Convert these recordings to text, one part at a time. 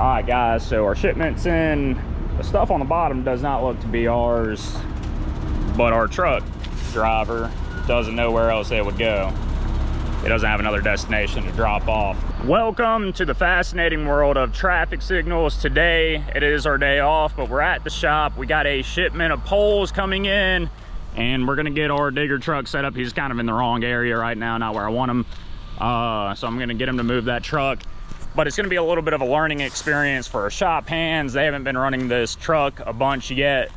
All right, guys, so our shipment's in. The stuff on the bottom does not look to be ours, but our truck driver doesn't know where else it would go. It doesn't have another destination to drop off. Welcome to the fascinating world of traffic signals. Today, it is our day off, but we're at the shop. We got a shipment of poles coming in, and we're gonna get our digger truck set up. He's kind of in the wrong area right now, not where I want him. So I'm gonna get him to move that truck. But it's gonna be a little bit of a learning experience for our shop hands. They haven't been running this truck a bunch yet.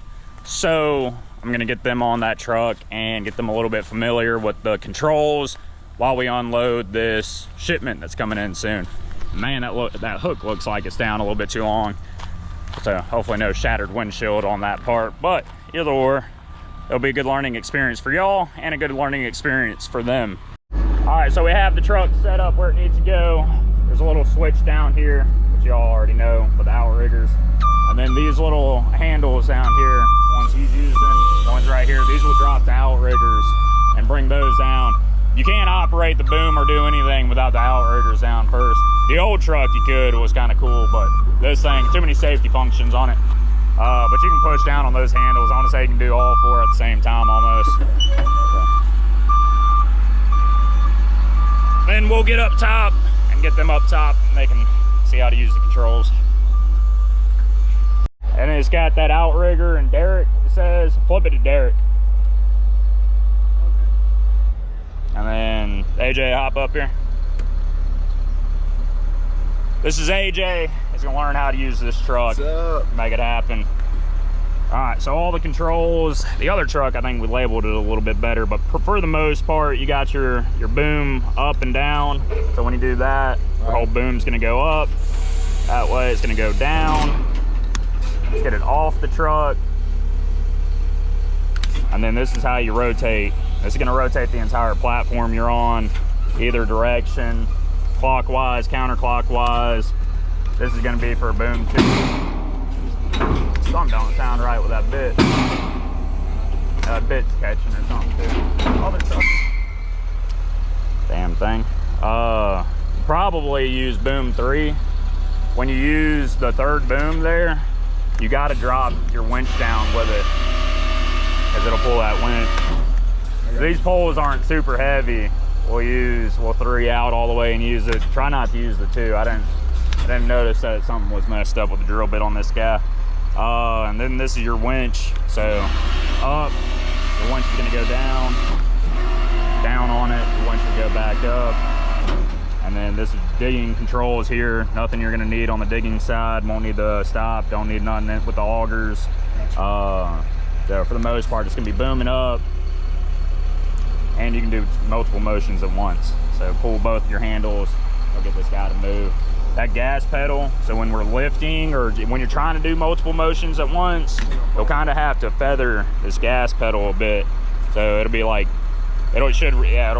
So I'm gonna get them on that truck and get them a little bit familiar with the controls while we unload this shipment that's coming in soon. Man, that hook looks like it's down a little bit too long. So hopefully no shattered windshield on that part, but either or, it'll be a good learning experience for y'all and a good learning experience for them. All right, so we have the truck set up where it needs to go. There's a little switch down here, which y'all already know, for the outriggers. And then these little handles down here, ones he's using, ones right here, these will drop the outriggers and bring those down. You can't operate the boom or do anything without the outriggers down first. The old truck you could, it was kind of cool, but this thing, too many safety functions on it. But you can push down on those handles. I want to say you can do all four at the same time almost. Then we'll get up top and get them up top and they can see how to use the controls. And it's got that outrigger and derrick, it says. Flip it to derrick. And then AJ, hop up here. This is AJ. He's gonna learn how to use this truck. What's up? Make it happen. All right, so all the controls. The other truck, I think we labeled it a little bit better, but for the most part, you got your boom up and down. So when you do that, the whole boom's gonna go up. That way it's gonna go down. Let's get it off the truck. And then this is how you rotate. This is gonna rotate the entire platform you're on, either direction, clockwise, counterclockwise. This is gonna be for boom 2. Something don't sound right with that bit. That bit's catching or something too. Oh, there's something. Damn thing. Probably use boom 3. When you use the third boom there, you gotta drop your winch down with it, because it'll pull that winch. These poles aren't super heavy. We'll 3 out all the way and use it. Try not to use the 2. I didn't notice that something was messed up with the drill bit on this guy. And then this is your winch. So up, the winch is gonna go down on it, the winch will go back up. And then this is digging controls here. Nothing you're gonna need on the digging side. Won't need the stop, don't need nothing with the augers. So for the most part, it's gonna be booming up. And you can do multiple motions at once. So pull both your handles, I'll get this guy to move. That gas pedal, so when we're lifting or when you're trying to do multiple motions at once, you'll kind of have to feather this gas pedal a bit. So it'll be like, it'll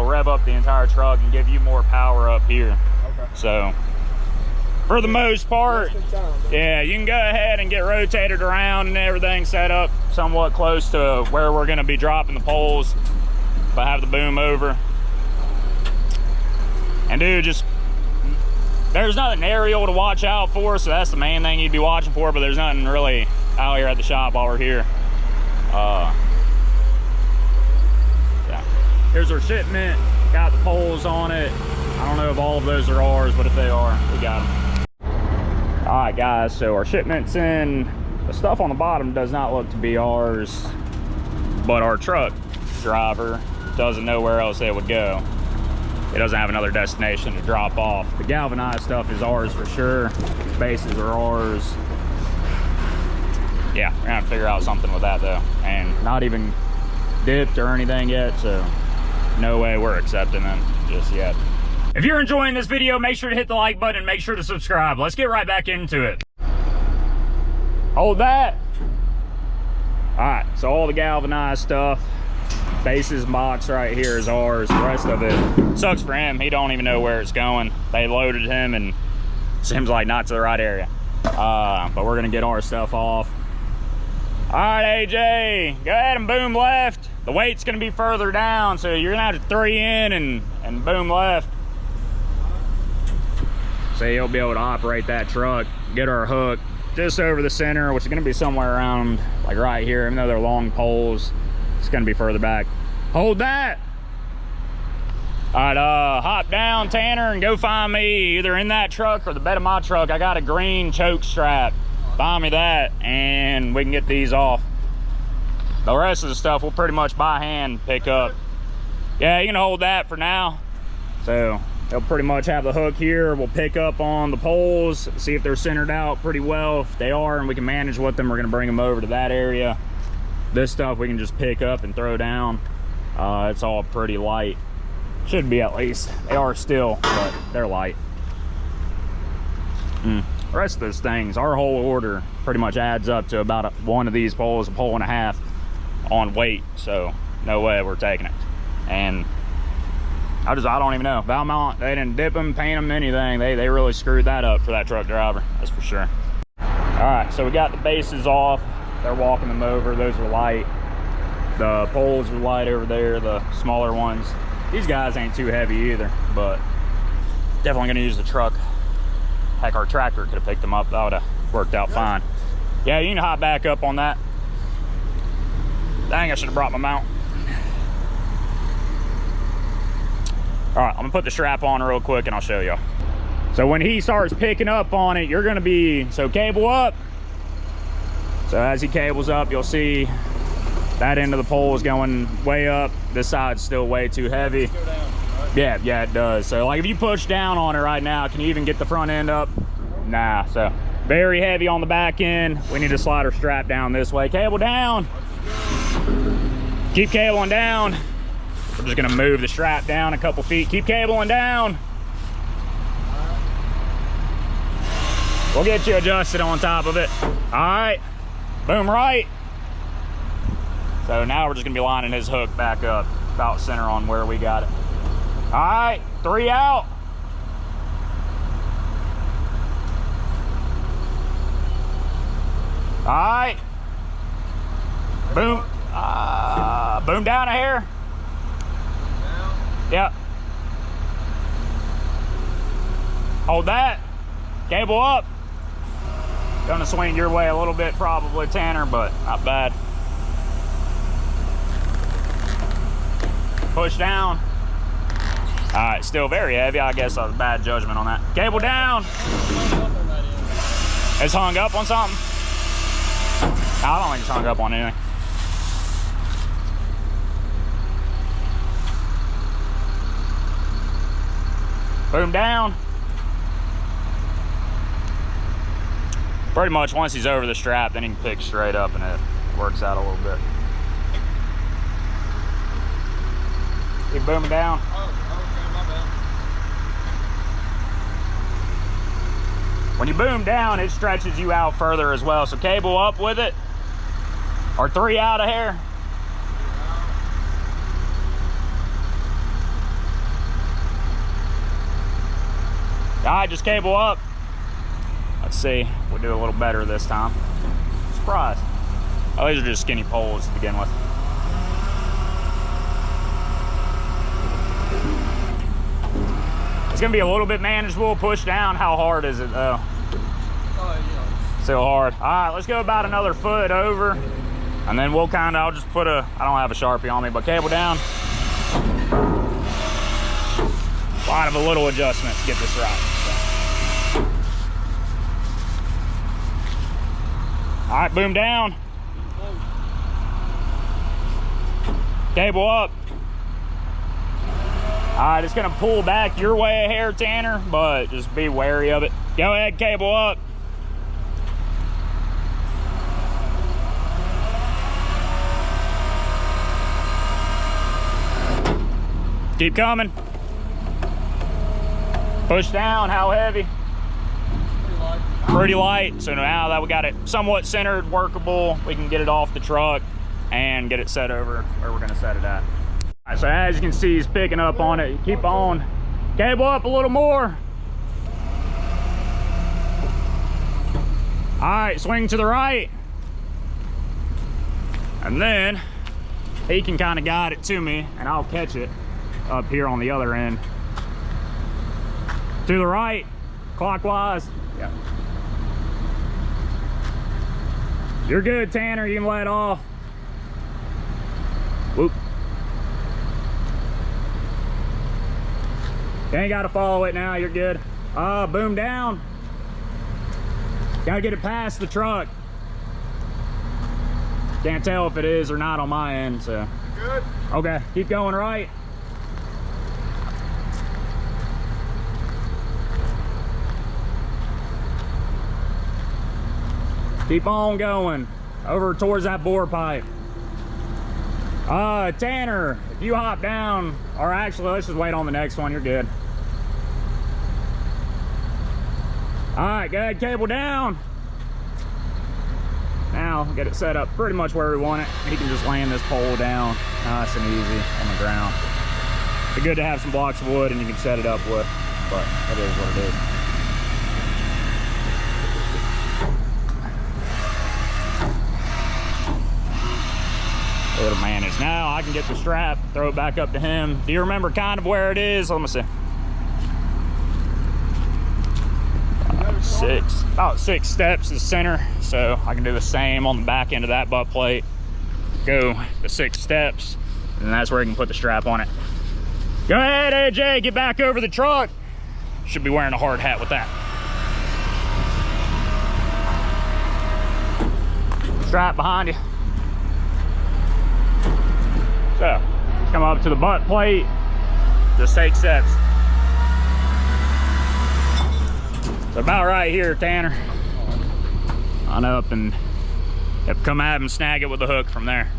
rev up the entire truck and give you more power up here. Okay. So for the most part, yeah, you can go ahead and get rotated around and everything set up somewhat close to where we're gonna be dropping the poles. If I have the boom over. And dude, there's nothing aerial to watch out for, so that's the main thing you'd be watching for, but there's nothing really out here at the shop while we're here. Yeah. Here's our shipment, got the poles on it. I don't know if all of those are ours, but if they are, we got them. All right, guys, so our shipment's in. The stuff on the bottom does not look to be ours, but our truck driver doesn't know where else it would go. It doesn't have another destination to drop off. The galvanized stuff is ours for sure. These bases are ours. Yeah, we're gonna have to figure out something with that though. And not even dipped or anything yet, so no way we're accepting them just yet. If you're enjoying this video, make sure to hit the like button and make sure to subscribe. Let's get right back into it. Hold that. All right, so all the galvanized stuff, bases box right here is ours. The rest of it sucks for him. He don't even know where it's going. They loaded him and seems like not to the right area. But we're gonna get our stuff off. All right, AJ, go ahead and boom left. The weight's gonna be further down, so you're gonna have to 3 in and boom left. So he'll be able to operate that truck, get our hook just over the center, which is gonna be somewhere around like right here. Even though they're long poles, it's gonna be further back. Hold that. All right, hop down, Tanner, and go find me either in that truck or the bed of my truck. I got a green choke strap. Find me that, and we can get these off. The rest of the stuff we'll pretty much by hand pick up. Yeah, you can hold that for now. So they'll pretty much have the hook here. We'll pick up on the poles, see if they're centered out pretty well. If they are and we can manage with them, we're gonna bring them over to that area. This stuff we can just pick up and throw down. It's all pretty light. Should be at least. They are still, but they're light. The rest of those things, our whole order pretty much adds up to about one of these poles, a pole and a half on weight. So no way we're taking it. And I don't even know. Valmont, they didn't dip them, paint them, anything. They really screwed that up for that truck driver, that's for sure. All right, so we got the bases off. They're walking them over. Those are light. The poles are light over there, the smaller ones. These guys ain't too heavy either, but definitely gonna use the truck. Heck, our tractor could have picked them up. That would have worked out fine. Yeah, you can hop back up on that. Dang, I should have brought my mount. All right, I'm gonna put the strap on real quick and I'll show y'all. So when he starts picking up on it, you're gonna be, so cable up. So as he cables up, you'll see that end of the pole is going way up. This side's still way too heavy. Go down, right? Yeah, it does. So like if you push down on it right now, can you even get the front end up? Nah, so very heavy on the back end. We need to slide our strap down this way. Cable down. Keep cabling down. We're just gonna move the strap down a couple feet. Keep cabling down. We'll get you adjusted on top of it. All right, boom, right. So now we're just gonna be lining his hook back up, about center on where we got it. All right, 3 out. All right, boom, boom down a hair. Down. Yep. Hold that, cable up. Gonna swing your way a little bit probably, Tanner, but not bad. Push down. All right, still very heavy. I guess that was bad judgment on that. Cable down. It's hung up on something? No, I don't think it's hung up on anything. Boom down. Pretty much once he's over the strap, then he can pick straight up and it works out a little bit. Keep booming down. When you boom down, it stretches you out further as well. So cable up with it, or 3 out of here. All right, just cable up. Let's see, we'll do a little better this time. Surprise. Oh, these are just skinny poles to begin with. It's gonna be a little bit manageable. Push down. How hard is it though? Yeah. Still hard. All right, let's go about another foot over, and then we'll kind of, I'll just put a, I don't have a Sharpie on me, but cable down. A lot of a little adjustment to get this right. All right, boom down. Cable up. All right, it's gonna pull back your way a hair, Tanner, but just be wary of it. Go ahead, cable up. Keep coming. Push down, how heavy? Pretty light. So now that we got it somewhat centered, workable, we can get it off the truck and get it set over where we're gonna set it at. All right, so as you can see, he's picking up on it. Keep on, cable up a little more. All right, swing to the right. And then he can kind of guide it to me and I'll catch it up here on the other end. To the right. clockwise. Yeah. You're good, Tanner. You can let off. Whoop. You ain't got to follow it now. You're good. Boom down. Gotta get it past the truck. Can't tell if it is or not on my end, so. Good. Okay, keep going right. Keep on going over towards that bore pipe. Tanner, if you hop down, or actually let's just wait on the next one. You're good. All right, go ahead, cable down. Now get it set up pretty much where we want it. He can just land this pole down nice and easy on the ground. It's good to have some blocks of wood and you can set it up with, but that is what it is. It'll manage. Now I can get the strap, throw it back up to him. Do you remember kind of where it is? Let me see. About six steps is center, so I can do the same on the back end of that butt plate. Go the 6 steps, and that's where you can put the strap on it. Go ahead, AJ, get back over the truck. Should be wearing a hard hat with that. Strap behind you. So, come up to the butt plate, just 6 steps. So about right here, Tanner. On up and come at him, snag it with the hook from there.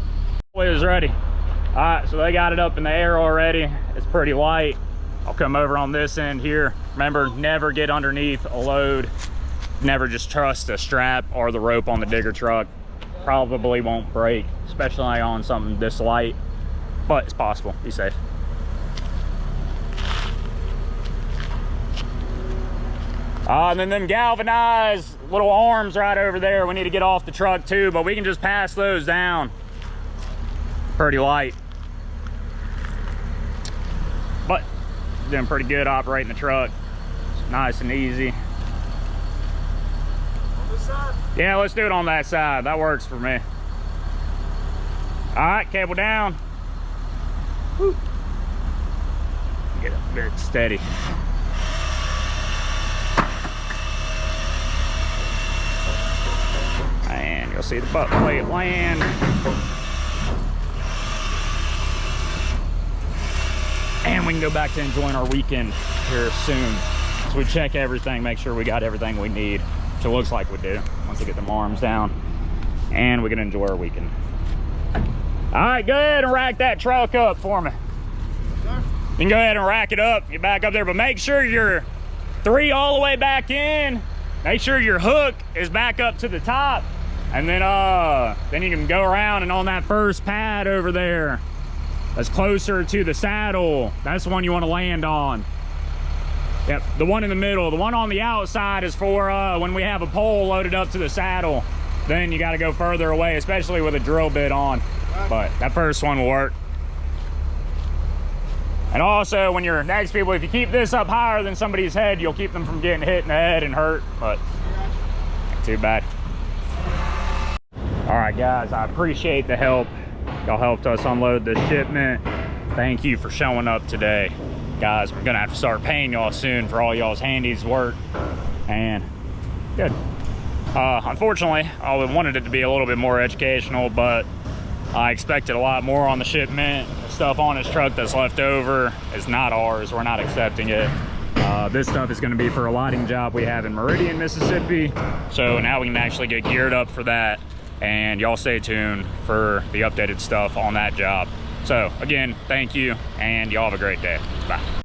It is ready. All right, so they got it up in the air already. It's pretty light. I'll come over on this end here. Remember, never get underneath a load. Never just trust the strap or the rope on the digger truck. Probably won't break, especially on something this light, but it's possible. Be safe. And then them galvanized little arms right over there, we need to get off the truck too, but we can just pass those down. Pretty light. But doing pretty good operating the truck. It's nice and easy. On this side? Yeah, let's do it on that side. That works for me. All right, cable down. Woo. Get a bit steady. And you'll see the butt plate land. And we can go back to enjoying our weekend here soon. So we check everything, make sure we got everything we need, which it looks like we do once we get them arms down. And we can enjoy our weekend. All right, go ahead and rack that truck up for me. You can go ahead and rack it up, get back up there, but make sure you're 3 all the way back in. Make sure your hook is back up to the top. And then you can go around and on that first pad over there, that's closer to the saddle, that's the one you want to land on. Yep, the one in the middle. The one on the outside is for when we have a pole loaded up to the saddle. Then you got to go further away, especially with a drill bit on. But that first one will work. And also, when you're next people, if you keep this up higher than somebody's head, you'll keep them from getting hit in the head and hurt, but not too bad. All right, guys, I appreciate the help. Y'all helped us unload this shipment. Thank you for showing up today. Guys, we're gonna have to start paying y'all soon for all y'all's handies work. And good. Unfortunately, I wanted it to be a little bit more educational, but I expected a lot more on the shipment. The stuff on his truck that's left over is not ours. We're not accepting it. This stuff is gonna be for a lighting job we have in Meridian, Mississippi. So now we can actually get geared up for that. And y'all stay tuned for the updated stuff on that job. So again, thank you, and y'all have a great day. Bye.